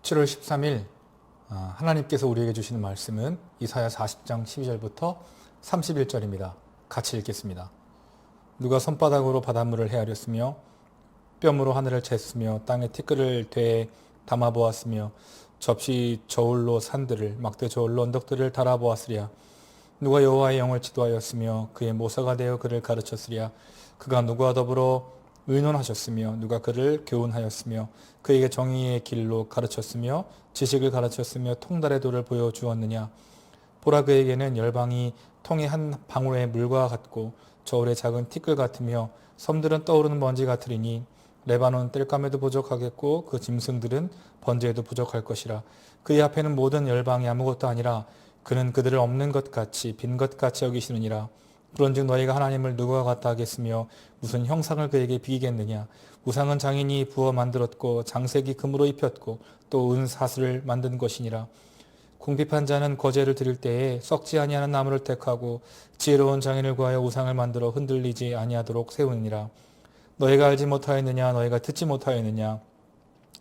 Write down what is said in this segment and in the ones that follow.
7월 13일 하나님께서 우리에게 주시는 말씀은 이사야 40장 12절부터 31절입니다. 같이 읽겠습니다. 누가 손바닥으로 바닷물을 헤아렸으며 뼘으로 하늘을 쟀으며 땅에 티끌을 되에 담아보았으며 접시 저울로 산들을 막대 저울로 언덕들을 달아보았으랴. 누가 여호와의 영을 지도하였으며 그의 모사가 되어 그를 가르쳤으랴. 그가 누구와 더불어 의논하셨으며 누가 그를 교훈하였으며 그에게 정의의 길로 가르쳤으며 지식을 가르쳤으며 통달의 도를 보여주었느냐. 보라, 그에게는 열방이 통의 한 방울의 물과 같고 저울의 작은 티끌 같으며 섬들은 떠오르는 먼지 같으리니 레바논 땔감에도 부족하겠고 그 짐승들은 번제에도 부족할 것이라. 그의 앞에는 모든 열방이 아무것도 아니라 그는 그들을 없는 것 같이 빈 것 같이 여기시느니라. 그런즉 너희가 하나님을 누구와 같다 하겠으며 무슨 형상을 그에게 비기겠느냐. 우상은 장인이 부어 만들었고 장색이 금으로 입혔고 또 은사슬을 만든 것이니라. 궁핍한 자는 거제를 드릴 때에 썩지 아니하는 나무를 택하고 지혜로운 장인을 구하여 우상을 만들어 흔들리지 아니하도록 세우니라. 너희가 알지 못하였느냐. 너희가 듣지 못하였느냐.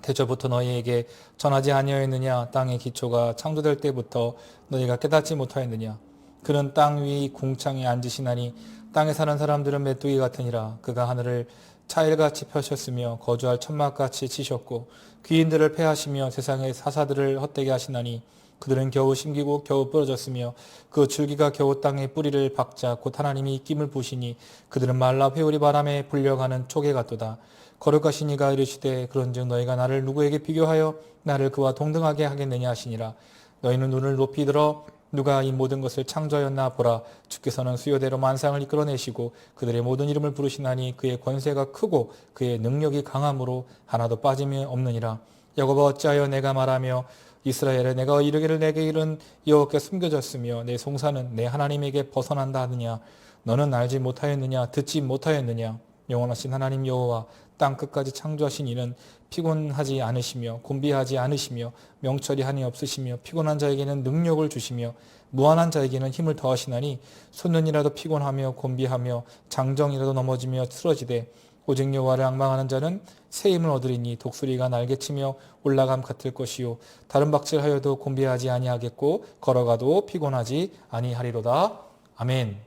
태초부터 너희에게 전하지 아니하였느냐. 땅의 기초가 창조될 때부터 너희가 깨닫지 못하였느냐. 그는 땅 위 궁창에 앉으시나니 땅에 사는 사람들은 메뚜기 같으니라. 그가 하늘을 차일같이 펴셨으며 거주할 천막같이 치셨고 귀인들을 패하시며 세상의 사사들을 헛되게 하시나니 그들은 겨우 심기고 겨우 부러졌으며 그 줄기가 겨우 땅에 뿌리를 박자 곧 하나님이 입김을 부시니 그들은 말라 회오리 바람에 불려가는 초계 같도다. 거룩하신 이가 이르시되 그런즉 너희가 나를 누구에게 비교하여 나를 그와 동등하게 하겠느냐 하시니라. 너희는 눈을 높이 들어 누가 이 모든 것을 창조하였나 보라. 주께서는 수요대로 만상을 이끌어내시고 그들의 모든 이름을 부르시나니 그의 권세가 크고 그의 능력이 강함으로 하나도 빠짐이 없느니라. 야곱아, 어찌하여 내가 말하며 이스라엘에 내가 이르기를 내게 이른 여호와께 숨겨졌으며 내 송사는 내 하나님에게 벗어난다 하느냐. 너는 알지 못하였느냐. 듣지 못하였느냐. 영원하신 하나님 여호와 땅 끝까지 창조하신 이는 피곤하지 않으시며 곤비하지 않으시며 명철이 한이 없으시며 피곤한 자에게는 능력을 주시며 무한한 자에게는 힘을 더하시나니 소년이라도 피곤하며 곤비하며 장정이라도 넘어지며 쓰러지되 오직 여호와를 앙망하는 자는 새 힘을 얻으리니 독수리가 날개치며 올라감 같을 것이요 다른 박질하여도 곤비하지 아니하겠고 걸어가도 피곤하지 아니하리로다. 아멘.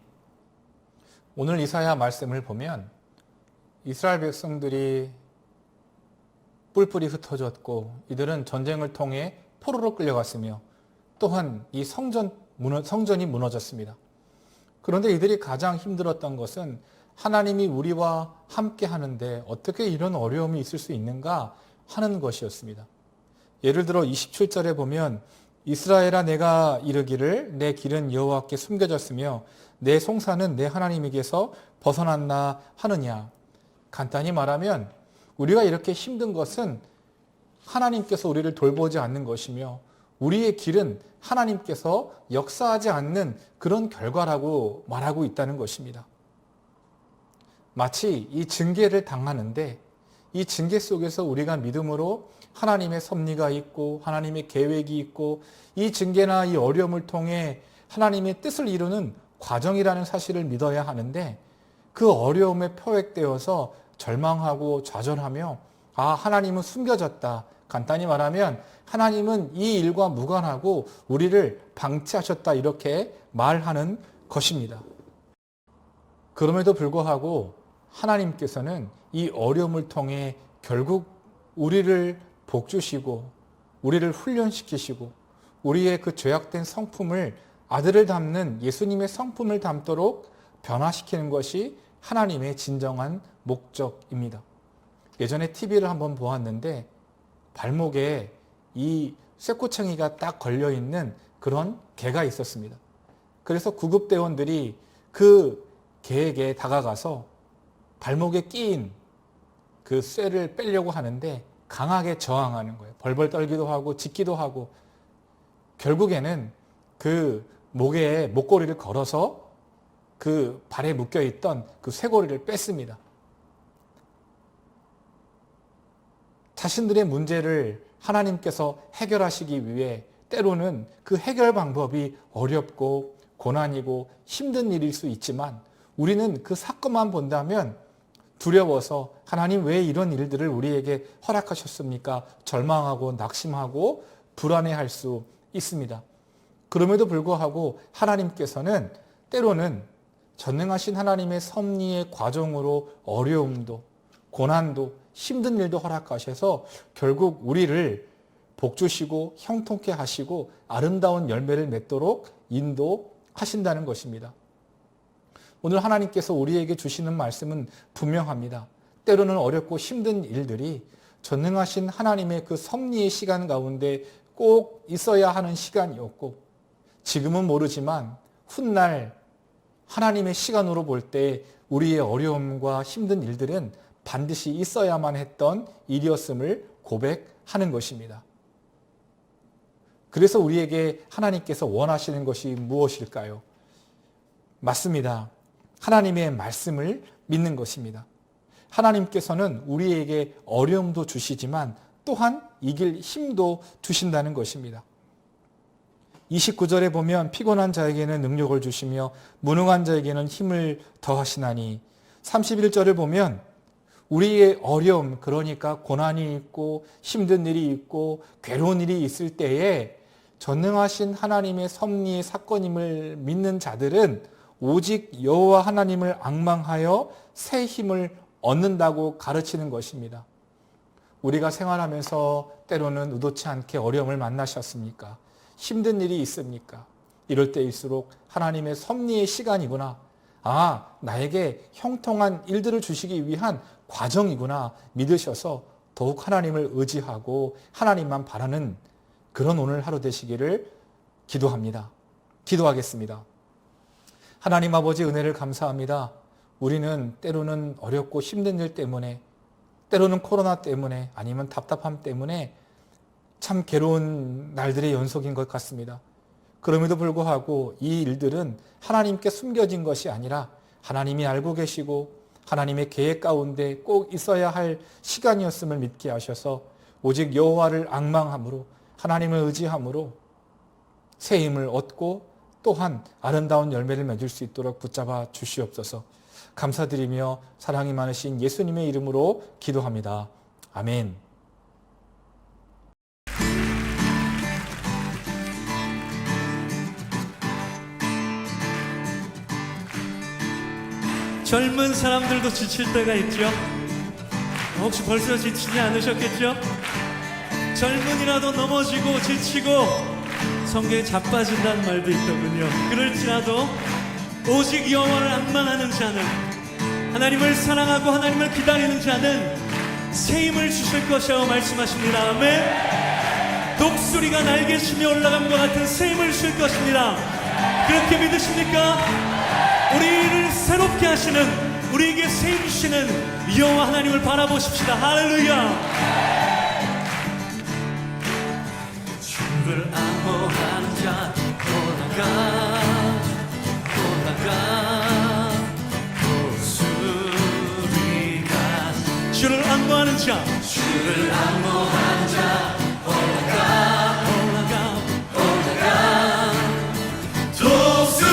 오늘 이사야 말씀을 보면 이스라엘 백성들이 뿔뿔이 흩어졌고 이들은 전쟁을 통해 포로로 끌려갔으며 또한 이 성전이 무너졌습니다. 그런데 이들이 가장 힘들었던 것은 하나님이 우리와 함께 하는데 어떻게 이런 어려움이 있을 수 있는가 하는 것이었습니다. 예를 들어 27절에 보면 이스라엘아, 내가 이르기를 내 길은 여호와께 숨겨졌으며 내 송사는 내 하나님에게서 벗어났나 하느냐. 간단히 말하면 우리가 이렇게 힘든 것은 하나님께서 우리를 돌보지 않는 것이며 우리의 길은 하나님께서 역사하지 않는 그런 결과라고 말하고 있다는 것입니다. 마치 이 징계를 당하는데 이 징계 속에서 우리가 믿음으로 하나님의 섭리가 있고 하나님의 계획이 있고 이 징계나 이 어려움을 통해 하나님의 뜻을 이루는 과정이라는 사실을 믿어야 하는데 그 어려움에 포획되어서 절망하고 좌절하며 하나님은 숨겨졌다. 간단히 말하면 하나님은 이 일과 무관하고 우리를 방치하셨다. 이렇게 말하는 것입니다. 그럼에도 불구하고 하나님께서는 이 어려움을 통해 결국 우리를 복주시고 우리를 훈련시키시고 우리의 그 죄악된 성품을 아들을 담는 예수님의 성품을 담도록 변화시키는 것이 하나님의 진정한 목적입니다. 예전에 TV를 한번 보았는데 발목에 이 쇠꼬챙이가 딱 걸려있는 그런 개가 있었습니다. 그래서 구급대원들이 그 개에게 다가가서 발목에 끼인 그 쇠를 빼려고 하는데 강하게 저항하는 거예요. 벌벌 떨기도 하고 짖기도 하고 결국에는 그 목에 목걸이를 걸어서 그 발에 묶여있던 그 쇠고리를 뺐습니다. 자신들의 문제를 하나님께서 해결하시기 위해 때로는 그 해결 방법이 어렵고 고난이고 힘든 일일 수 있지만 우리는 그 사건만 본다면 두려워서 하나님 왜 이런 일들을 우리에게 허락하셨습니까? 절망하고 낙심하고 불안해할 수 있습니다. 그럼에도 불구하고 하나님께서는 때로는 전능하신 하나님의 섭리의 과정으로 어려움도 고난도 힘든 일도 허락하셔서 결국 우리를 복주시고 형통케 하시고 아름다운 열매를 맺도록 인도하신다는 것입니다. 오늘 하나님께서 우리에게 주시는 말씀은 분명합니다. 때로는 어렵고 힘든 일들이 전능하신 하나님의 그 섭리의 시간 가운데 꼭 있어야 하는 시간이었고, 지금은 모르지만 훗날 하나님의 시간으로 볼 때 우리의 어려움과 힘든 일들은 반드시 있어야만 했던 일이었음을 고백하는 것입니다. 그래서 우리에게 하나님께서 원하시는 것이 무엇일까요? 맞습니다. 하나님의 말씀을 믿는 것입니다. 하나님께서는 우리에게 어려움도 주시지만 또한 이길 힘도 주신다는 것입니다. 29절에 보면 피곤한 자에게는 능력을 주시며 무능한 자에게는 힘을 더하시나니, 31절을 보면 우리의 어려움, 그러니까 고난이 있고 힘든 일이 있고 괴로운 일이 있을 때에 전능하신 하나님의 섭리의 사건임을 믿는 자들은 오직 여호와 하나님을 앙망하여 새 힘을 얻는다고 가르치는 것입니다. 우리가 생활하면서 때로는 의도치 않게 어려움을 만나셨습니까? 힘든 일이 있습니까? 이럴 때일수록 하나님의 섭리의 시간이구나. 나에게 형통한 일들을 주시기 위한 과정이구나 믿으셔서 더욱 하나님을 의지하고 하나님만 바라는 그런 오늘 하루 되시기를 기도합니다. 기도하겠습니다. 하나님 아버지, 은혜를 감사합니다. 우리는 때로는 어렵고 힘든 일 때문에, 때로는 코로나 때문에, 아니면 답답함 때문에 참 괴로운 날들의 연속인 것 같습니다. 그럼에도 불구하고 이 일들은 하나님께 숨겨진 것이 아니라 하나님이 알고 계시고 하나님의 계획 가운데 꼭 있어야 할 시간이었음을 믿게 하셔서 오직 여호와를 앙망함으로, 하나님을 의지함으로 새 힘을 얻고 또한 아름다운 열매를 맺을 수 있도록 붙잡아 주시옵소서. 감사드리며 사랑이 많으신 예수님의 이름으로 기도합니다. 아멘. 젊은 사람들도 지칠 때가 있죠. 혹시 벌써 지치지 않으셨겠죠? 젊은이라도 넘어지고 지치고 성경에 자빠진다는 말도 있더군요. 그럴지라도 오직 여호와를 앙망하는 자는, 하나님을 사랑하고 하나님을 기다리는 자는 새 힘을 주실 것이라고 말씀하십니다. 아멘. 독수리가 날개치며 올라감과 같은 새 힘을 주실 것입니다. 그렇게 믿으십니까? 우리를 새롭게 하시는, 우리에게 새 힘 주시는 여호와 하나님을 바라보십시다. 할렐루야. 주를 앙호하는 자 올라가 독수리가, 주를 앙호하는 자, 주를 앙호하는 자 올라가 독수리.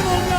뭔가